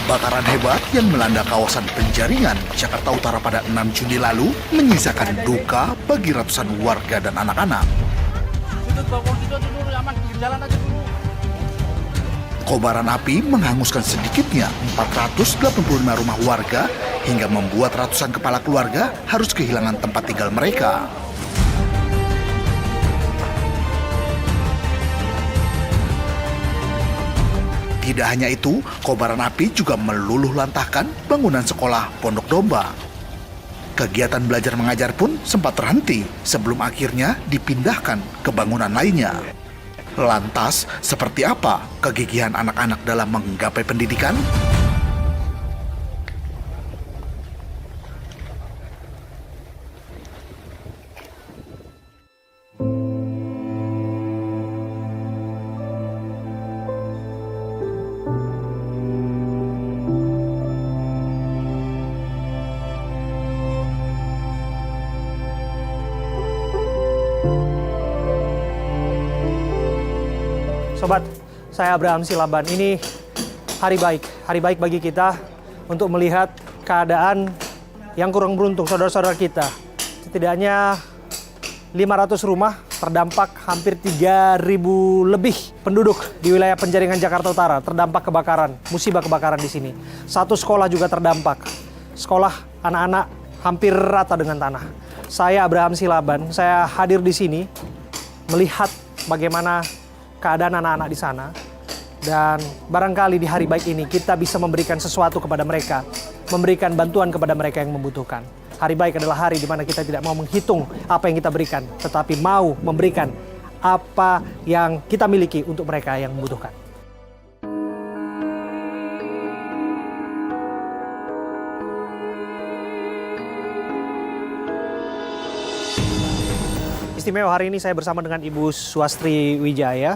Kebakaran hebat yang melanda kawasan Penjaringan, Jakarta Utara pada 6 Juni lalu menyisakan duka bagi ratusan warga dan anak-anak. Kobaran api menghanguskan sedikitnya 485 rumah warga hingga membuat ratusan kepala keluarga harus kehilangan tempat tinggal mereka. Tidak hanya itu, kobaran api juga meluluh lantahkan bangunan sekolah Pondok Domba. Kegiatan belajar mengajar pun sempat terhenti sebelum akhirnya dipindahkan ke bangunan lainnya. Lantas, seperti apa kegigihan anak-anak dalam menggapai pendidikan? Sobat, saya Abraham Silaban. Ini hari baik bagi kita untuk melihat keadaan yang kurang beruntung saudara-saudara kita. Setidaknya 500 rumah terdampak, hampir 3.000 lebih penduduk di wilayah Penjaringan Jakarta Utara terdampak kebakaran, musibah kebakaran di sini. Satu sekolah juga terdampak. Sekolah anak-anak hampir rata dengan tanah. Saya Abraham Silaban, saya hadir di sini melihat bagaimana keadaan anak-anak di sana, dan barangkali di hari baik ini kita bisa memberikan sesuatu kepada mereka, memberikan bantuan kepada mereka yang membutuhkan. Hari baik adalah hari di mana kita tidak mau menghitung apa yang kita berikan, tetapi mau memberikan apa yang kita miliki untuk mereka yang membutuhkan. Istimewa hari ini saya bersama dengan Ibu Swastri Wijaya,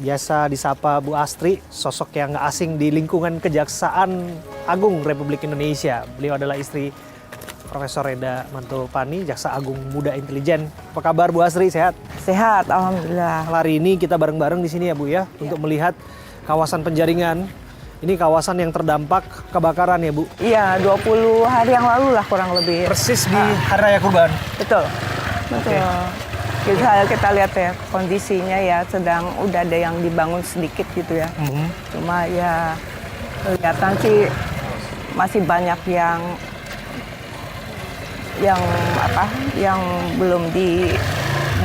biasa disapa Bu Astri, sosok yang nggak asing di lingkungan Kejaksaan Agung Republik Indonesia. Beliau adalah istri Profesor Reda Mantopani, Jaksa Agung Muda Intelijen. Apa kabar Bu Astri, sehat? Sehat, alhamdulillah. Hari ini kita bareng-bareng di sini ya Bu ya, untuk melihat kawasan Penjaringan. Ini kawasan yang terdampak kebakaran ya Bu? Iya, 20 hari yang lalu lah kurang lebih. Persis di Hari Raya Kurban? Betul, betul. Kita lihat ya kondisinya ya udah ada yang dibangun sedikit gitu ya. Cuma ya kelihatan sih masih banyak yang belum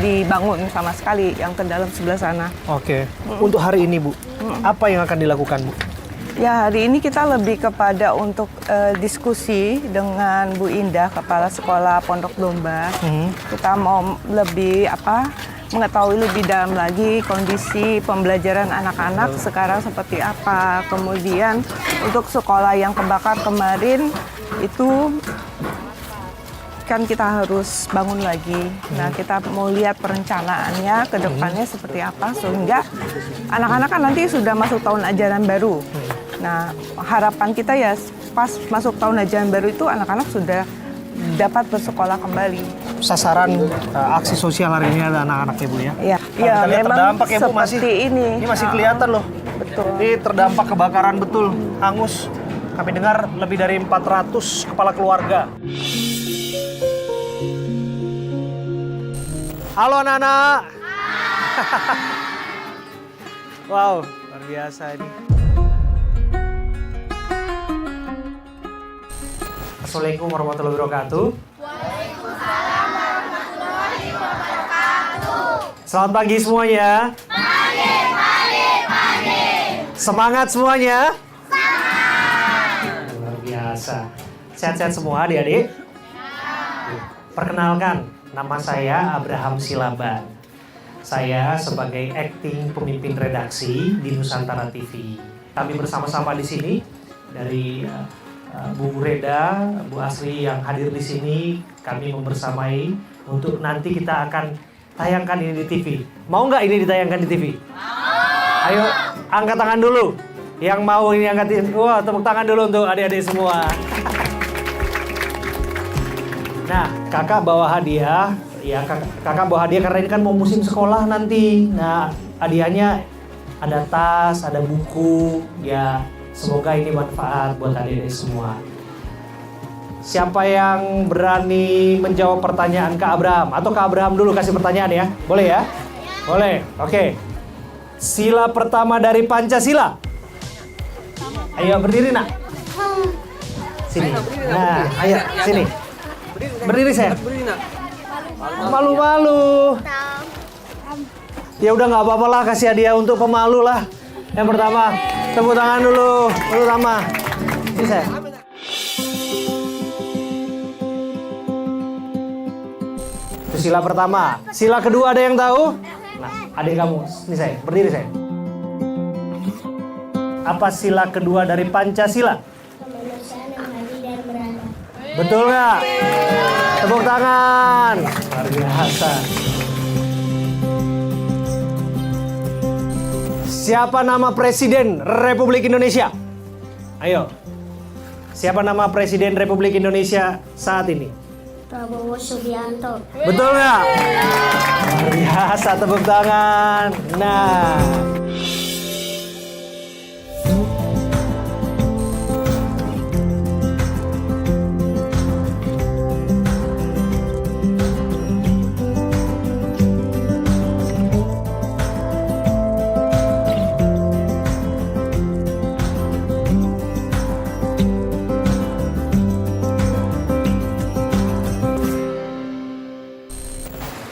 dibangun sama sekali yang ke dalam sebelah sana. Oke. Untuk hari ini Bu, apa yang akan dilakukan Bu? Ya, hari ini kita lebih kepada untuk diskusi dengan Bu Indah, Kepala Sekolah Pondok Domba. Kita mau lebih mengetahui lebih dalam lagi kondisi pembelajaran anak-anak sekarang seperti apa. Kemudian untuk sekolah yang kebakar kemarin itu kan kita harus bangun lagi. Nah, kita mau lihat perencanaannya ke depannya seperti apa sehingga anak-anak kan nanti sudah masuk tahun ajaran baru. Nah, harapan kita ya pas masuk tahun ajaran baru itu anak-anak sudah dapat bersekolah kembali. Sasaran aksi sosial hari ini ada anak-anak ya Bu ya? Iya, memang terdampak ya Bu, seperti ini. Ini masih kelihatan loh. Betul. Ini terdampak kebakaran betul, hangus. Kami dengar lebih dari 400 kepala keluarga. Halo anak-anak. Wow, luar biasa ini. Assalamualaikum warahmatullahi wabarakatuh. Waalaikumsalam warahmatullahi wabarakatuh. Selamat pagi semuanya. Pagi. Semangat semuanya. Semangat. Luar biasa. Sehat-sehat semua adik-adik. Perkenalkan, nama saya Abraham Silaban. Saya sebagai acting pemimpin redaksi di Nusantara TV. Kami bersama-sama di sini dari Bu Reda, Bu Asri yang hadir di sini. Kami membersamai untuk nanti kita akan tayangkan ini di TV. Mau nggak ini ditayangkan di TV? Mau. Ayo angkat tangan dulu. Yang mau ini angkatin. Wah, tepuk tangan dulu untuk adik-adik semua. Nah, kakak bawa hadiah. Ya, kakak bawa hadiah karena ini kan mau musim sekolah nanti. Nah, hadiahnya ada tas, ada buku. Ya, Semoga ini manfaat buat adik-adik semua. Siapa yang berani menjawab pertanyaan Kak Abraham? Atau Kak Abraham dulu kasih pertanyaan ya? Boleh ya? Boleh, oke. Sila pertama dari Pancasila. Ayo berdiri nak. Sini. Nah, ayo sini. Berdiri saya. Malu-malu. Ya udah nggak apa-apa lah, kasih hadiah untuk pemalu lah. Yang pertama, tepuk tangan dulu. Pertama. Ini saya. Itu sila pertama. Sila kedua ada yang tahu? Nah, adik kamu. Ini saya. Berdiri saya. Apa sila kedua dari Pancasila? Kemanusiaan yang adil dan beradab. Betul nggak? Tepuk tangan. Luar biasa. Siapa nama Presiden Republik Indonesia? Ayo. Siapa nama Presiden Republik Indonesia saat ini? Prabowo Subianto. Betul nggak? Luar biasa, tepuk tangan. Nah.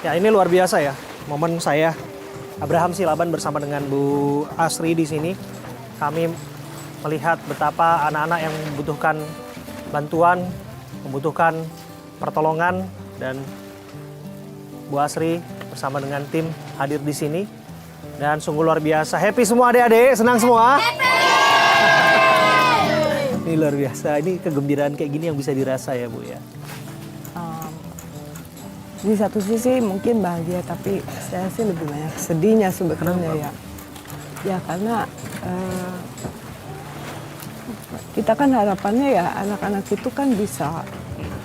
Ya, ini luar biasa ya. Momen saya Abraham Silaban bersama dengan Bu Asri di sini. Kami melihat betapa anak-anak yang membutuhkan bantuan, membutuhkan pertolongan, dan Bu Asri bersama dengan tim hadir di sini. Dan sungguh luar biasa. Happy semua adik-adik? Senang semua? Ini luar biasa. Ini kegembiraan kayak gini yang bisa dirasa ya Bu ya. Di satu sisi mungkin bahagia, tapi saya sih lebih banyak sedihnya sebetulnya ya. Ya karena kita kan harapannya ya anak-anak itu kan bisa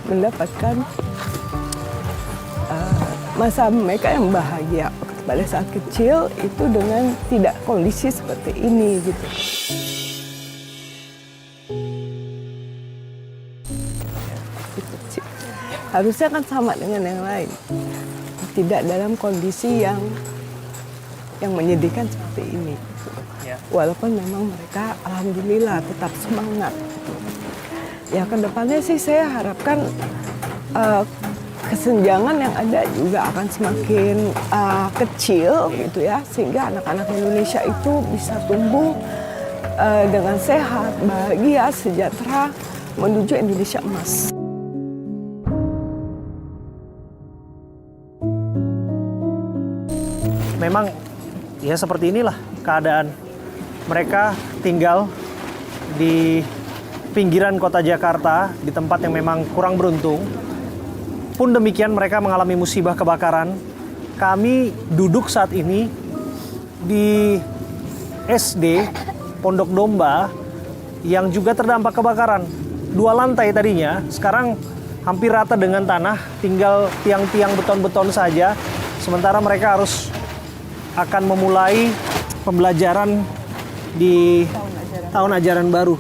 mendapatkan masa mereka yang bahagia pada saat kecil itu dengan tidak kondisi seperti ini gitu. Harusnya kan sama dengan yang lain, tidak dalam kondisi yang menyedihkan seperti ini. Walaupun memang mereka alhamdulillah tetap semangat. Ya kedepannya sih saya harapkan kesenjangan yang ada juga akan semakin kecil gitu ya, sehingga anak-anak Indonesia itu bisa tumbuh dengan sehat, bahagia, sejahtera menuju Indonesia emas. Memang ya seperti inilah keadaan. Mereka tinggal di pinggiran kota Jakarta, di tempat yang memang kurang beruntung. Pun demikian mereka mengalami musibah kebakaran. Kami duduk saat ini di SD Pondok Domba yang juga terdampak kebakaran. 2 lantai tadinya, sekarang hampir rata dengan tanah, tinggal tiang-tiang beton-beton saja. Sementara mereka harus akan memulai pembelajaran di tahun ajaran baru.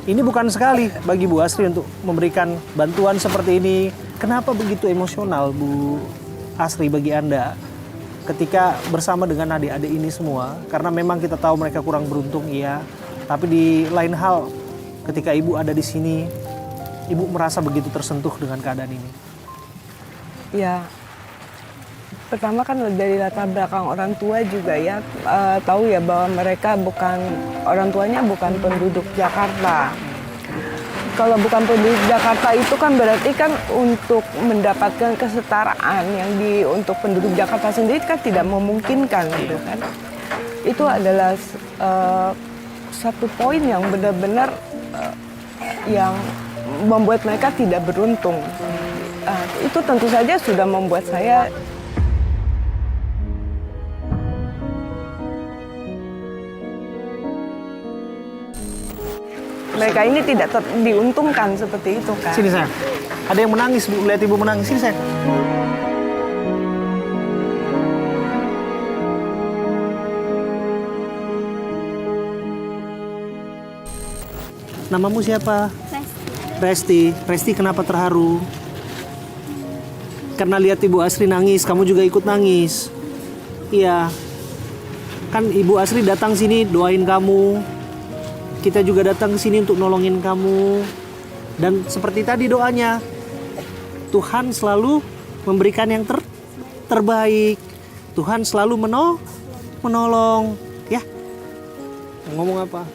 Ini bukan sekali bagi Bu Asri untuk memberikan bantuan seperti ini. Kenapa begitu emosional Bu Asri bagi Anda ketika bersama dengan adik-adik ini semua? Karena memang kita tahu mereka kurang beruntung, iya. Tapi di lain hal, ketika Ibu ada di sini, Ibu merasa begitu tersentuh dengan keadaan ini. Ya. Pertama kan dari latar belakang orang tua juga ya, tahu ya bahwa mereka orang tuanya bukan penduduk Jakarta. Kalau bukan penduduk Jakarta itu kan berarti kan untuk mendapatkan kesetaraan yang untuk penduduk Jakarta sendiri kan tidak memungkinkan gitu kan. Itu adalah satu poin yang benar-benar yang membuat mereka tidak beruntung. Itu tentu saja sudah membuat saya mereka ini tidak diuntungkan seperti itu kan. Sini sayang. Ada yang menangis Bu, lihat Ibu menangis. Sini sayang. Namamu siapa? Pasti. Resti. Resti kenapa terharu? Karena lihat Ibu Asri nangis, kamu juga ikut nangis. Iya. Kan Ibu Asri datang sini doain kamu. Kita juga datang ke sini untuk nolongin kamu. Dan seperti tadi doanya, Tuhan selalu memberikan yang terbaik. Tuhan selalu menolong. Ya. Ngomong apa?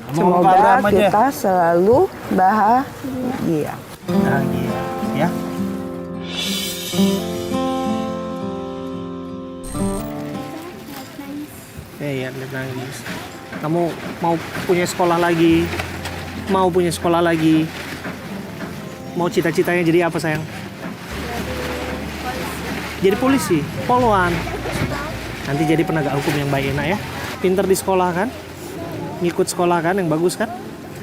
Ngomong apa, Semoga Abraham aja. kita selalu bahagia. Bahagia, ya. Iya, lihat nangis. Kamu mau punya sekolah lagi? Mau punya sekolah lagi? Mau cita-citanya jadi apa, sayang? Jadi polisi, poluan. Nanti jadi penegak hukum yang baik, enak ya. Pinter di sekolah kan? Ngikut sekolah kan, yang bagus kan?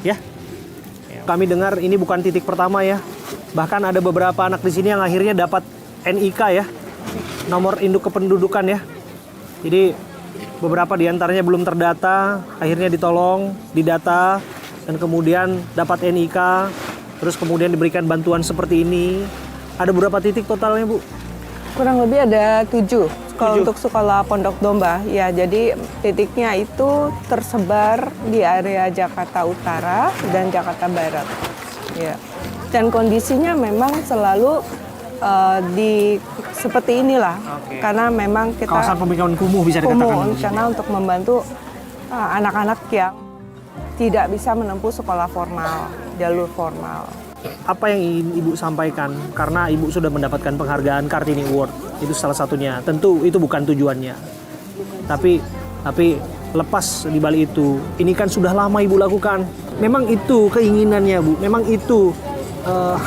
Ya. Kami dengar ini bukan titik pertama ya. Bahkan ada beberapa anak di sini yang akhirnya dapat NIK ya. Nomor induk kependudukan ya. Jadi beberapa di antaranya belum terdata, akhirnya ditolong, didata, dan kemudian dapat NIK, terus kemudian diberikan bantuan seperti ini. Ada berapa titik totalnya, Bu? Kurang lebih ada 7 kalau 7. untuk sekolah Pondok Domba. Ya, jadi titiknya itu tersebar di area Jakarta Utara dan Jakarta Barat. Ya. Dan kondisinya memang selalu seperti inilah. Oke. Karena memang kita Kawasan pemikaman kumuh bisa dikatakan. karena untuk membantu anak-anak yang tidak bisa menempuh sekolah formal, jalur formal. Apa yang ingin Ibu sampaikan? Karena Ibu sudah mendapatkan penghargaan Kartini Award. Itu salah satunya. Tentu itu bukan tujuannya. Tapi lepas di balik itu, ini kan sudah lama Ibu lakukan. Memang itu keinginannya, Bu. Memang itu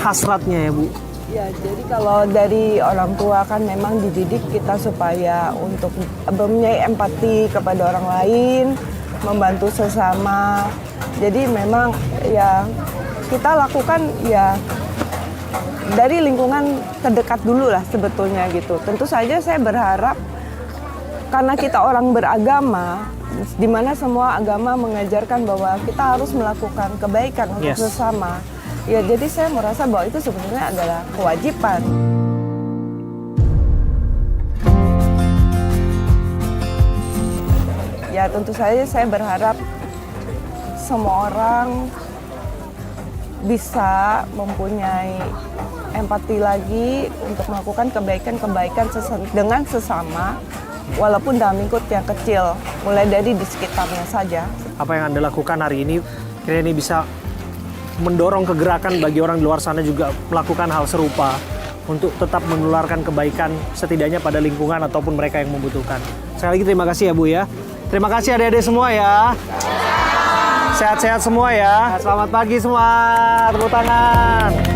hasratnya ya, Bu. Ya, jadi kalau dari orang tua kan memang dididik kita supaya untuk mempunyai empati kepada orang lain, membantu sesama. Jadi memang ya kita lakukan ya dari lingkungan terdekat dulu lah sebetulnya gitu. Tentu saja saya berharap karena kita orang beragama, di mana semua agama mengajarkan bahwa kita harus melakukan kebaikan untuk Yes. sesama. Ya, jadi saya merasa bahwa itu sebenarnya adalah kewajiban. Ya, tentu saja saya berharap semua orang bisa mempunyai empati lagi untuk melakukan kebaikan-kebaikan dengan sesama, walaupun dalam lingkup yang kecil, mulai dari di sekitarnya saja. Apa yang Anda lakukan hari ini, kira ini bisa mendorong kegerakan bagi orang di luar sana juga melakukan hal serupa untuk tetap menularkan kebaikan setidaknya pada lingkungan ataupun mereka yang membutuhkan. Sekali lagi terima kasih ya, Bu ya. Terima kasih adik-adik semua ya. Sehat-sehat semua ya. Selamat pagi semua. Tepuk tangan.